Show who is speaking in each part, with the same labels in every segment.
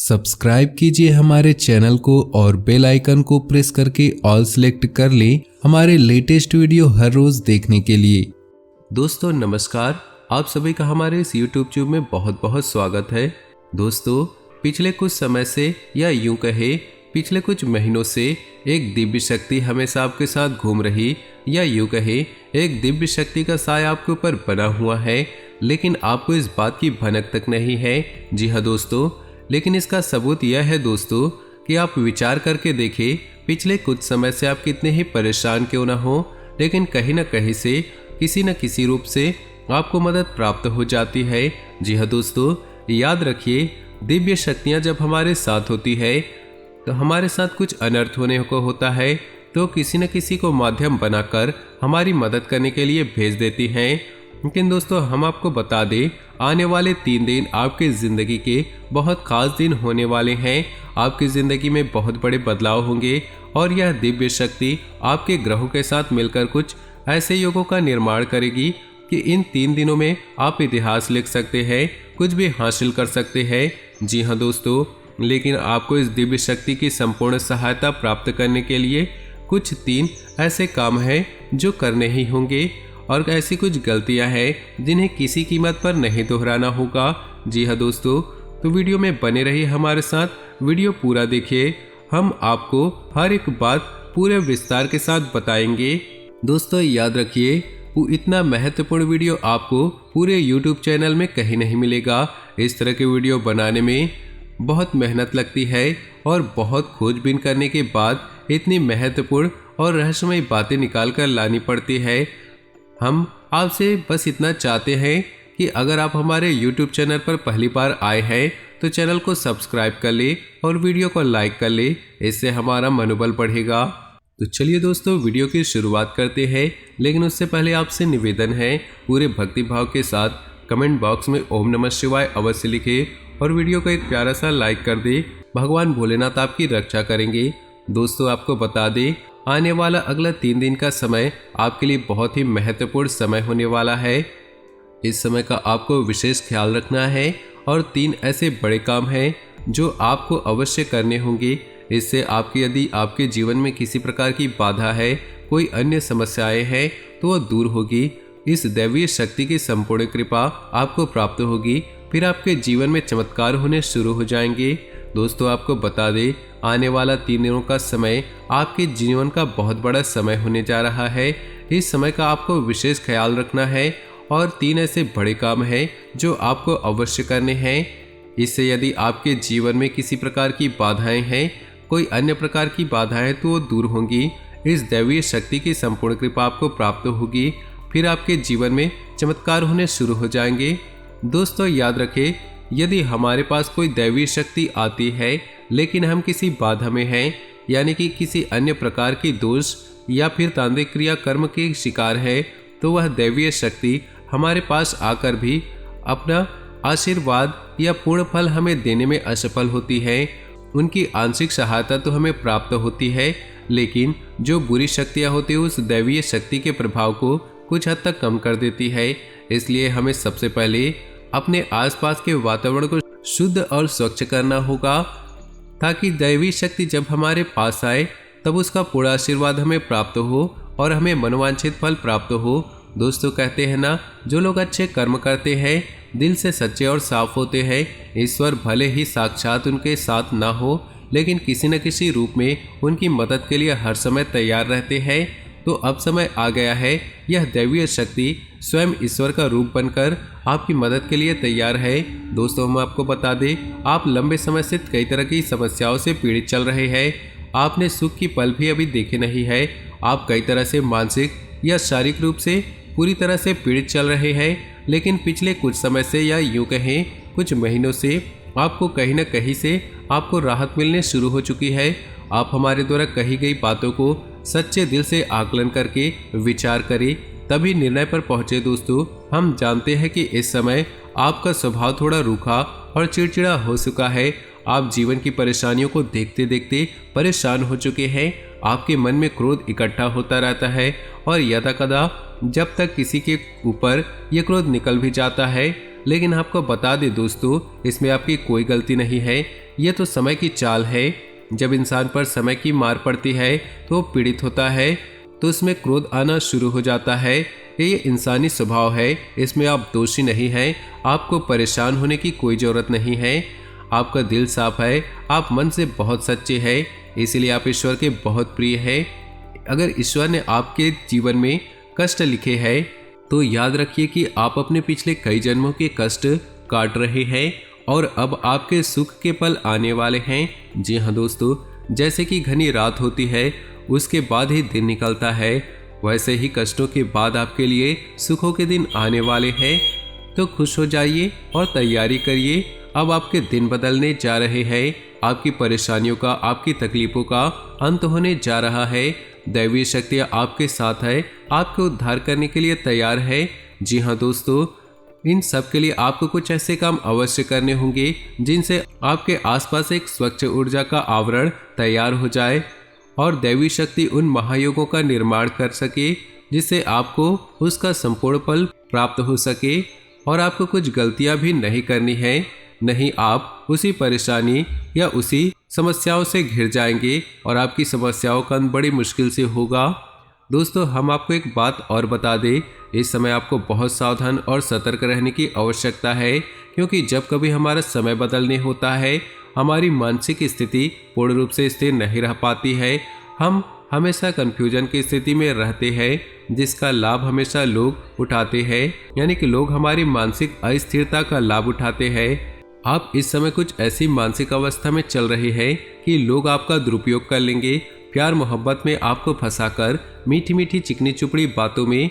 Speaker 1: Subscribe कीजिए हमारे channel को और बेल आइकन को प्रेस करके ऑल सेलेक्ट कर लें हमारे लेटेस्ट वीडियो हर रोज देखने के लिए।
Speaker 2: दोस्तों नमस्कार, आप सभी का हमारे इस YouTube चैनल में बहुत बहुत स्वागत है। दोस्तों पिछले कुछ समय से या यूं कहे पिछले कुछ महीनों से एक दिव्य शक्ति हमेशा आपके साथ घूम रही या यूं कहे एक दिव्य शक्ति का साया आपके ऊपर बना हुआ है, लेकिन आपको इस बात की भनक तक नहीं है। जी हाँ दोस्तों, लेकिन इसका सबूत यह है दोस्तों कि आप विचार करके देखें, पिछले कुछ समय से आप कितने ही परेशान क्यों ना हो, लेकिन कहीं ना कहीं से किसी न किसी रूप से आपको मदद प्राप्त हो जाती है। जी हाँ दोस्तों, याद रखिए दिव्य शक्तियाँ जब हमारे साथ होती है तो हमारे साथ कुछ अनर्थ होने को होता है तो किसी न किसी को माध्यम बनाकर हमारी मदद करने के लिए भेज देती हैं। लेकिन दोस्तों हम आपको बता दें, आने वाले 3 दिन आपकी ज़िंदगी के बहुत खास दिन होने वाले हैं। आपकी ज़िंदगी में बहुत बड़े बदलाव होंगे और यह दिव्य शक्ति आपके ग्रहों के साथ मिलकर कुछ ऐसे योगों का निर्माण करेगी कि इन 3 दिनों में आप इतिहास लिख सकते हैं, कुछ भी हासिल कर सकते हैं। जी हाँ दोस्तों, लेकिन आपको इस दिव्य शक्ति की संपूर्ण सहायता प्राप्त करने के लिए कुछ 3 ऐसे काम हैं जो करने ही होंगे और ऐसी कुछ गलतियां हैं जिन्हें किसी कीमत पर नहीं दोहराना होगा। जी हाँ दोस्तों, तो वीडियो में बने रहिए हमारे साथ, वीडियो पूरा देखिए, हम आपको हर एक बात पूरे विस्तार के साथ बताएंगे। दोस्तों याद रखिए, वो इतना महत्वपूर्ण वीडियो आपको पूरे YouTube चैनल में कहीं नहीं मिलेगा। इस तरह के वीडियो बनाने में बहुत मेहनत लगती है और बहुत खोजबीन करने के बाद इतनी महत्वपूर्ण और रहस्यमय बातें निकाल कर लानी पड़ती है। हम आपसे बस इतना चाहते हैं कि अगर आप हमारे YouTube चैनल पर पहली बार आए हैं तो चैनल को सब्सक्राइब कर ले और वीडियो को लाइक कर ले, इससे हमारा मनोबल बढ़ेगा। तो चलिए दोस्तों वीडियो की शुरुआत करते हैं, लेकिन उससे पहले आपसे निवेदन है पूरे भक्ति भाव के साथ कमेंट बॉक्स में ओम नमः शिवाय अवश्य लिखे और वीडियो को एक प्यारा सा लाइक कर दे। भगवान भोलेनाथ आपकी रक्षा करेंगे। दोस्तों आपको बता दें, आने वाला अगला 3 दिन का समय आपके लिए बहुत ही महत्वपूर्ण समय होने वाला है। इस समय का आपको विशेष ख्याल रखना है और 3 ऐसे बड़े काम हैं जो आपको अवश्य करने होंगे। इससे यदि आपके जीवन में किसी प्रकार की बाधा है, कोई अन्य समस्याएं हैं तो वह दूर होगी। इस दैवीय शक्ति की संपूर्ण कृपा आपको प्राप्त होगी, फिर आपके जीवन में चमत्कार होने शुरू हो जाएंगे। दोस्तों आपको बता दें, आने वाला 3 दिनों का समय आपके जीवन का बहुत बड़ा समय होने जा रहा है। इस समय का आपको विशेष ख्याल रखना है और 3 ऐसे बड़े काम हैं जो आपको अवश्य करने हैं। इससे यदि आपके जीवन में किसी प्रकार की बाधाएं हैं, कोई अन्य प्रकार की बाधाएं तो वो दूर होंगी। इस दैवीय शक्ति की संपूर्ण कृपा आपको प्राप्त होगी, फिर आपके जीवन में चमत्कार होने शुरू हो जाएंगे। दोस्तों याद रखें, यदि हमारे पास कोई दैवीय शक्ति आती है लेकिन हम किसी बाधा में हैं, यानी कि किसी अन्य प्रकार की दोष या फिर तांत्रिक क्रिया कर्म के शिकार है, तो वह दैवीय शक्ति हमारे पास आकर भी अपना आशीर्वाद या पूर्ण फल हमें देने में असफल होती है। उनकी आंशिक सहायता तो हमें प्राप्त होती है, लेकिन जो बुरी शक्तियाँ होती है उस दैवीय शक्ति के प्रभाव को कुछ हद तक कम कर देती है। इसलिए हमें सबसे पहले अपने आसपास के वातावरण को शुद्ध और स्वच्छ करना होगा, ताकि दैवी शक्ति जब हमारे पास आए तब उसका पूरा आशीर्वाद हमें प्राप्त हो और हमें मनोवांछित फल प्राप्त हो। दोस्तों कहते हैं ना, जो लोग अच्छे कर्म करते हैं, दिल से सच्चे और साफ होते हैं, ईश्वर भले ही साक्षात उनके साथ ना हो, लेकिन किसी न किसी रूप में उनकी मदद के लिए हर समय तैयार रहते हैं। तो अब समय आ गया है, यह दैवीय शक्ति स्वयं ईश्वर का रूप बनकर आपकी मदद के लिए तैयार है। दोस्तों हम आपको बता दें, आप लंबे समय से कई तरह की समस्याओं से पीड़ित चल रहे हैं। आपने सुख की पल भी अभी देखे नहीं है। आप कई तरह से मानसिक या शारीरिक रूप से पूरी तरह से पीड़ित चल रहे हैं, लेकिन पिछले कुछ समय से या यूँ कहें कुछ महीनों से आपको कहीं न कहीं से आपको राहत मिलने शुरू हो चुकी है। आप हमारे द्वारा कही गई बातों को सच्चे दिल से आकलन करके विचार करें, तभी निर्णय पर पहुंचे। दोस्तों हम जानते हैं कि इस समय आपका स्वभाव थोड़ा रूखा और चिड़चिड़ा हो चुका है। आप जीवन की परेशानियों को देखते देखते परेशान हो चुके हैं। आपके मन में क्रोध इकट्ठा होता रहता है और यदाकदा जब तक किसी के ऊपर यह क्रोध निकल भी जाता है लेकिन आपको बता दें दोस्तों, इसमें आपकी कोई गलती नहीं है। ये तो समय की चाल है। जब इंसान पर समय की मार पड़ती है तो वो पीड़ित होता है, तो उसमें क्रोध आना शुरू हो जाता है। ये इंसानी स्वभाव है, इसमें आप दोषी नहीं हैं। आपको परेशान होने की कोई ज़रूरत नहीं है। आपका दिल साफ है, आप मन से बहुत सच्चे हैं, इसीलिए आप ईश्वर के बहुत प्रिय हैं। अगर ईश्वर ने आपके जीवन में कष्ट लिखे हैं तो याद रखिए कि आप अपने पिछले कई जन्मों के कष्ट काट रहे हैं और अब आपके सुख के पल आने वाले हैं। जी हाँ दोस्तों, जैसे कि घनी रात होती है उसके बाद ही दिन निकलता है, वैसे ही कष्टों के बाद आपके लिए सुखों के दिन आने वाले हैं। तो खुश हो जाइए और तैयारी करिए, अब आपके दिन बदलने जा रहे हैं। आपकी परेशानियों का, आपकी तकलीफों का अंत होने जा रहा है। दैवीय शक्तियाँ आपके साथ है, आपको उद्धार करने के लिए तैयार है। जी हाँ दोस्तों, इन सब के लिए आपको कुछ ऐसे काम अवश्य करने होंगे जिनसे आपके आसपास एक स्वच्छ ऊर्जा का आवरण तैयार हो जाए और दैवी शक्ति उन महायोगों का निर्माण कर सके जिससे आपको उसका संपूर्ण फल प्राप्त हो सके। और आपको कुछ गलतियां भी नहीं करनी है, नहीं आप उसी परेशानी या उसी समस्याओं से घिर जाएंगे और आपकी समस्याओं का अंत बड़ी मुश्किल से होगा। दोस्तों, हम आपको एक बात और बता दें, इस समय आपको बहुत सावधान और सतर्क रहने की आवश्यकता है, क्योंकि जब कभी हमारा समय बदलने होता है हमारी मानसिक स्थिति पूर्ण रूप से स्थिर नहीं रह पाती है। हम हमेशा कंफ्यूजन की स्थिति में रहते हैं जिसका लाभ हमेशा लोग उठाते हैं, यानी कि लोग हमारी मानसिक अस्थिरता का लाभ उठाते हैं। आप इस समय कुछ ऐसी मानसिक अवस्था में चल रहे हैं कि लोग आपका दुरुपयोग कर लेंगे, प्यार मोहब्बत में आपको फंसाकर मीठी मीठी चिकनी चुपड़ी बातों में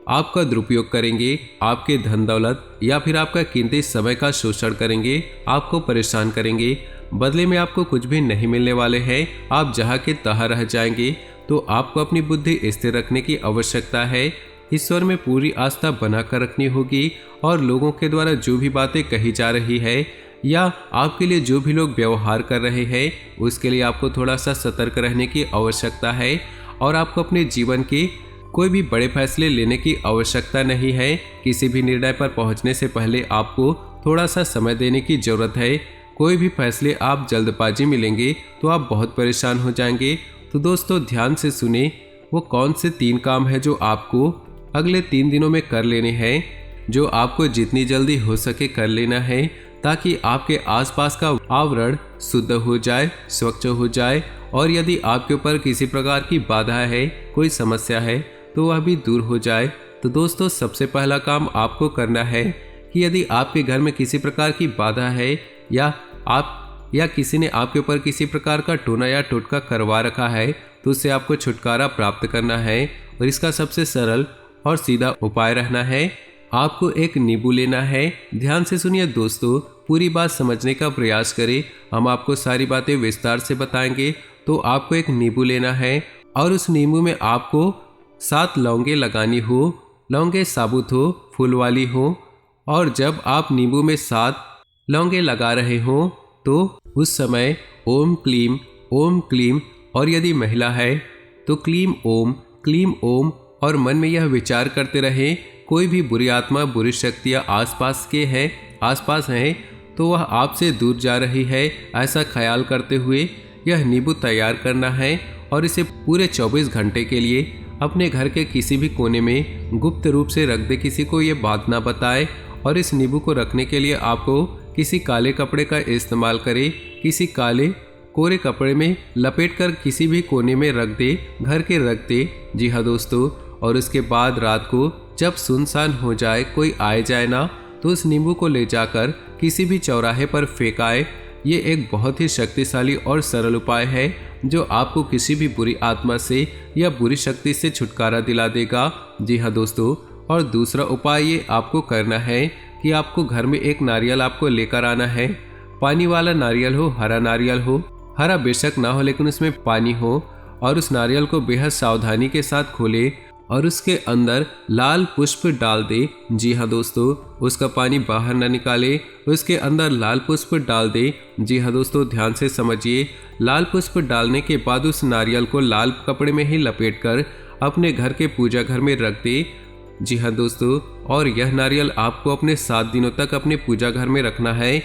Speaker 2: आपका दुरुपयोग करेंगे, आपके धन दौलत या फिर आपका कीमती समय का शोषण करेंगे, आपको परेशान करेंगे। बदले में आपको कुछ भी नहीं मिलने वाले हैं, आप जहाँ के तहाँ रह जाएंगे। तो आपको अपनी बुद्धि स्थिर रखने की आवश्यकता है, ईश्वर में पूरी आस्था बनाकर रखनी होगी और लोगों के द्वारा जो भी बातें कही जा रही है या आपके लिए जो भी लोग व्यवहार कर रहे हैं उसके लिए आपको थोड़ा सा सतर्क रहने की आवश्यकता है। और आपको अपने जीवन के कोई भी बड़े फैसले लेने की आवश्यकता नहीं है। किसी भी निर्णय पर पहुंचने से पहले आपको थोड़ा सा समय देने की जरूरत है। कोई भी फैसले आप जल्दबाजी में लेंगे तो आप बहुत परेशान हो जाएंगे। तो दोस्तों, ध्यान से सुने, वो कौन से 3 काम है जो आपको अगले 3 दिनों में कर लेने हैं, जो आपको जितनी जल्दी हो सके कर लेना है, ताकि आपके आसपास का आवरण शुद्ध हो जाए, स्वच्छ हो जाए और यदि आपके ऊपर किसी प्रकार की बाधा है, कोई समस्या है तो वह भी दूर हो जाए। तो दोस्तों, सबसे पहला काम आपको करना है कि यदि आपके घर में किसी प्रकार की बाधा है या किसी ने आपके ऊपर किसी प्रकार का टोना या टोटका करवा रखा है तो उससे आपको छुटकारा प्राप्त करना है। और इसका सबसे सरल और सीधा उपाय रहना है, आपको एक नींबू लेना है। ध्यान से सुनिए दोस्तों, पूरी बात समझने का प्रयास करें, हम आपको सारी बातें विस्तार से बताएंगे। तो आपको एक नींबू लेना है और उस नींबू में आपको 7 लौंगे लगानी हो। लौंगे साबुत हो, फूल वाली हो। और जब आप नींबू में 7 लौंगे लगा रहे हो तो उस समय ओम क्लीम और यदि महिला है तो क्लीम ओम और मन में यह विचार करते रहे, कोई भी बुरी आत्मा, बुरी शक्तियाँ आसपास हैं तो वह आपसे दूर जा रही है, ऐसा ख्याल करते हुए यह नींबू तैयार करना है। और इसे पूरे 24 घंटे के लिए अपने घर के किसी भी कोने में गुप्त रूप से रख दे, किसी को ये बात ना बताए। और इस नींबू को रखने के लिए आपको किसी काले कपड़े का इस्तेमाल करें, किसी काले कोरे कपड़े में लपेटकर किसी भी कोने में रख दे, घर के रख दे। जी हाँ दोस्तों, और उसके बाद रात को जब सुनसान हो जाए, कोई आए जाए ना, तो उस नींबू को ले जाकर किसी भी चौराहे पर फेंकाए। ये एक बहुत ही शक्तिशाली और सरल उपाय है जो आपको किसी भी बुरी आत्मा से या बुरी शक्ति से छुटकारा दिला देगा। जी हाँ दोस्तों, और दूसरा उपाय ये आपको करना है कि आपको घर में एक नारियल आपको लेकर आना है। पानी वाला नारियल हो, हरा नारियल हो, हरा बेशक ना हो लेकिन उसमें पानी हो। और उस नारियल को बेहद सावधानी के साथ खोले और उसके अंदर लाल पुष्प डाल दे। जी हाँ दोस्तों, उसका पानी बाहर न निकाले, उसके अंदर लाल पुष्प डाल दे। जी हाँ दोस्तों, ध्यान से समझिए, लाल पुष्प डालने के बाद उस नारियल को लाल कपड़े में ही लपेटकर अपने घर के पूजा घर में रख दे। जी हाँ दोस्तों, और यह नारियल आपको अपने 7 दिनों तक अपने पूजा घर में रखना है।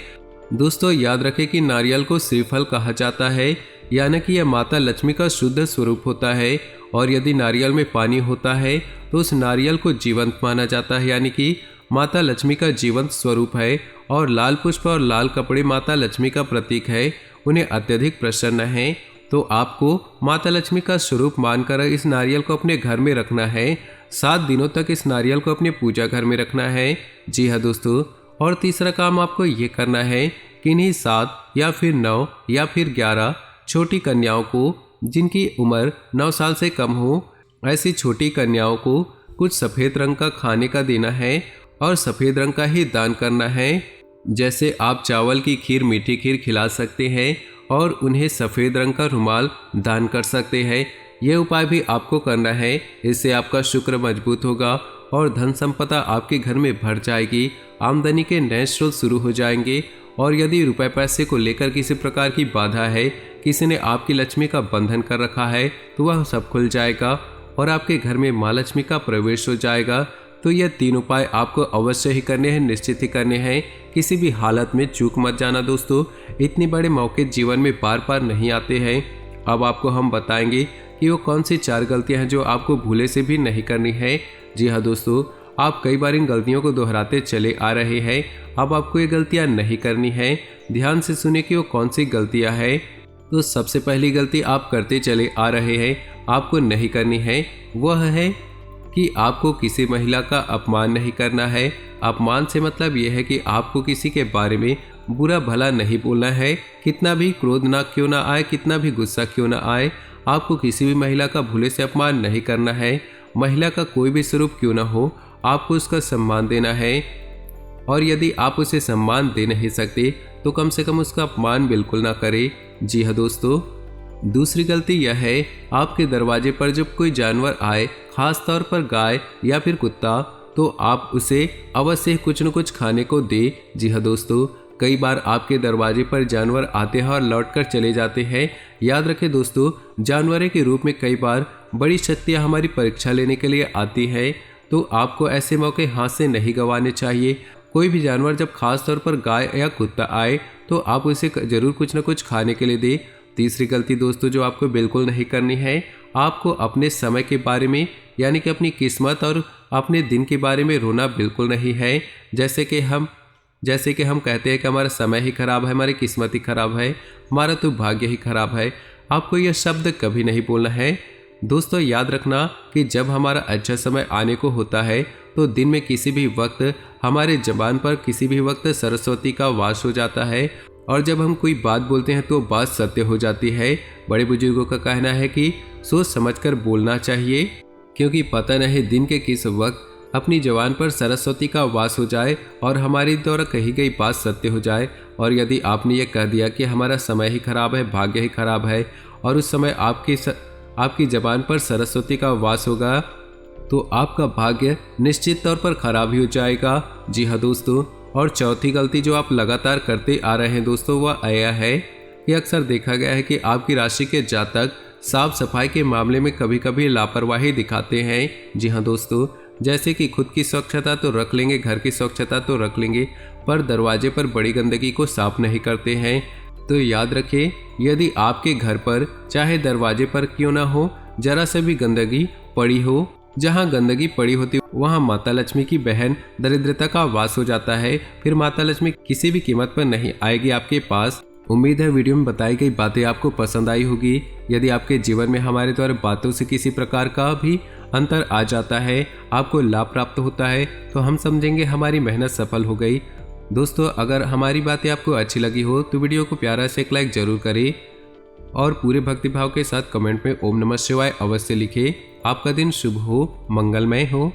Speaker 2: दोस्तों याद रखें कि नारियल को श्रीफल कहा जाता है, यानी कि यह माता लक्ष्मी का शुद्ध स्वरूप होता है। और यदि नारियल में पानी होता है तो उस नारियल को जीवंत माना जाता है, यानी कि माता लक्ष्मी का जीवंत स्वरूप है। और लाल पुष्प और लाल कपड़े माता लक्ष्मी का प्रतीक है, उन्हें अत्यधिक प्रसन्न है। तो आपको माता लक्ष्मी का स्वरूप मानकर इस नारियल को अपने घर में रखना है। 7 दिनों तक इस नारियल को अपने पूजा घर में रखना है। जी हाँ दोस्तों, और तीसरा काम आपको ये करना है कि इन्हीं 7 या फिर 9 या फिर 11 छोटी कन्याओं को, जिनकी उम्र 9 साल से कम हो, ऐसी छोटी कन्याओं को कुछ सफ़ेद रंग का खाने का देना है और सफ़ेद रंग का ही दान करना है। जैसे आप चावल की खीर, मीठी खीर खिला सकते हैं और उन्हें सफ़ेद रंग का रुमाल दान कर सकते हैं। यह उपाय भी आपको करना है, इससे आपका शुक्र मजबूत होगा और धन संपदा आपके घर में भर जाएगी, आमदनी के नए स्रोत शुरू हो जाएंगे। और यदि रुपए पैसे को लेकर किसी प्रकार की बाधा है, किसी ने आपकी लक्ष्मी का बंधन कर रखा है, तो वह सब खुल जाएगा और आपके घर में माँ लक्ष्मी का प्रवेश हो जाएगा। तो यह 3 उपाय आपको अवश्य ही करने हैं, निश्चित ही करने हैं। किसी भी हालत में चूक मत जाना दोस्तों, इतने बड़े मौके जीवन में बार बार नहीं आते हैं। अब आपको हम बताएंगे कि वो कौन सी 4 गलतियां हैं जो आपको भूले से भी नहीं करनी है। जी हाँ दोस्तों, आप कई बार इन गलतियों को दोहराते चले आ रहे हैं। अब आपको ये गलतियां नहीं करनी है। ध्यान से सुने कि वो कौन सी गलतियां हैं। तो सबसे पहली गलती आप करते चले आ रहे हैं, आपको नहीं करनी है, वह है कि आपको किसी महिला का अपमान नहीं करना है। अपमान से मतलब यह है कि आपको किसी के बारे में बुरा भला नहीं बोलना है। कितना भी क्रोध ना क्यों ना आए, कितना भी गुस्सा क्यों ना आए, आपको किसी भी महिला का भूले से अपमान नहीं करना है। महिला का कोई भी स्वरूप क्यों ना हो, आपको उसका सम्मान देना है। और यदि आप उसे सम्मान दे नहीं सकते तो कम से कम उसका अपमान बिल्कुल ना करें। जी हाँ दोस्तों, दूसरी गलती यह है, आपके दरवाजे पर जब कोई जानवर आए, खास तौर पर गाय या फिर कुत्ता, तो आप उसे अवश्य कुछ न कुछ खाने को दे। जी हाँ दोस्तों, कई बार आपके दरवाजे पर जानवर आते हैं और लौटकर चले जाते हैं। याद रखें दोस्तों, जानवरों के रूप में कई बार बड़ी शक्तियाँ हमारी परीक्षा लेने के लिए आती हैं, तो आपको ऐसे मौके हाथ से नहीं गंवाने चाहिए। कोई भी जानवर जब खास तौर पर गाय या कुत्ता आए तो आप उसे जरूर कुछ न कुछ खाने के लिए दें। तीसरी गलती दोस्तों जो आपको बिल्कुल नहीं करनी है, आपको अपने समय के बारे में, यानी कि अपनी किस्मत और अपने दिन के बारे में रोना बिल्कुल नहीं है। जैसे कि हम कहते हैं कि हमारा समय ही खराब है, हमारी किस्मत ही खराब है, हमारा तो भाग्य ही खराब है। आपको यह शब्द कभी नहीं बोलना है। दोस्तों याद रखना कि जब हमारा अच्छा समय आने को होता है तो दिन में किसी भी वक्त हमारे जबान पर किसी भी वक्त सरस्वती का वास हो जाता है। और जब हम कोई बात बोलते हैं तो बात सत्य हो जाती है। बड़े बुजुर्गों का कहना है कि सोच समझकर बोलना चाहिए, क्योंकि पता नहीं दिन के किस वक्त अपनी जबान पर सरस्वती का वास हो जाए और हमारी द्वारा कही गई बात सत्य हो जाए। और यदि आपने ये कह दिया कि हमारा समय ही खराब है, भाग्य ही खराब है, और उस समय आपकी जबान पर सरस्वती का वास होगा, तो आपका भाग्य निश्चित तौर पर खराब ही हो जाएगा। जी हाँ दोस्तों, और चौथी गलती जो आप लगातार करते आ रहे हैं दोस्तों, वह यह है कि अक्सर देखा गया है कि आपकी राशि के जातक साफ सफाई के मामले में कभी कभी लापरवाही दिखाते हैं। जी हाँ दोस्तों, जैसे कि खुद की स्वच्छता तो रख लेंगे, घर की स्वच्छता तो रख लेंगे, पर दरवाजे पर बड़ी गंदगी को साफ नहीं करते हैं। तो याद रखें, यदि आपके घर पर चाहे दरवाजे पर क्यों ना हो, जरा से भी गंदगी पड़ी हो, जहाँ गंदगी पड़ी होती वहाँ माता लक्ष्मी की बहन दरिद्रता का वास हो जाता है। फिर माता लक्ष्मी किसी भी कीमत पर नहीं आएगी आपके पास। उम्मीद है वीडियो में बताई गई बातें आपको पसंद आई होगी। यदि आपके जीवन में हमारे द्वारा बातों से किसी प्रकार का भी अंतर आ जाता है, आपको लाभ प्राप्त होता है, तो हम समझेंगे हमारी मेहनत सफल हो गई। दोस्तों अगर हमारी बातें आपको अच्छी लगी हो तो वीडियो को प्यारा से एक लाइक जरूर करें और पूरे भक्तिभाव के साथ कमेंट में ओम नमः शिवाय अवश्य लिखें। आपका दिन शुभ हो, मंगलमय हो।